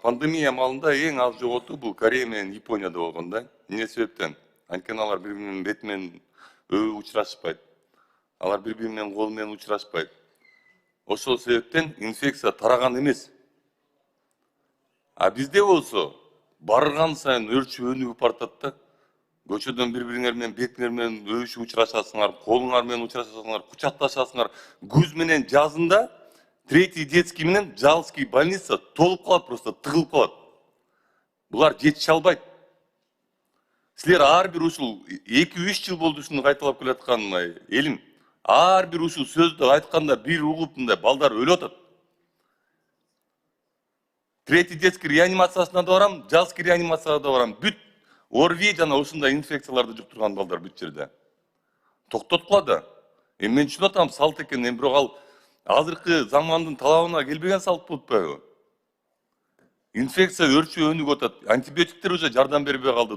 Пандемия малында ең аз жоготуу бул Корея менен Японияда болгон да. Эмне себептен? Анткени алар бири биринин бети менен учурашпайт. Алар бири бири менен кол менен учурашпайт. Ошол себептен инфекция тараган эмес. А бизде болсо барган сайын өрчүп өнүгүп баратат да. Көчөдөн бири бириңер менен бетиңер менен өбүшүп учурашасыңар, колуңар менен учурашасыңар, кучакташасыңар. Күз менен жазында третий детский менен Жалский больница толуп калат, просто тыгылып калат. Булар жетише албайт. Силер ар бир ушул 2-3 жыл болду ушуну кайталап келаткан элим. Ар бир ушул сөздү айтканда бир угуп мындай балдар өлүп атат. Третий детский реанимациясына да барам, Жалский реанимацияга да барам. Бүт ОРВИ жана ушундай инфекцияларды жуктурган балдар бүт жерде. Токтоткула да. Мен түшүнүп атам салт экен, бирок ал азыркы замандын талабына келбеген салт болуп атпайбы? Инфекция өрчүп өнүгүп атат. Антибиотиктер уже жардам бербей калды.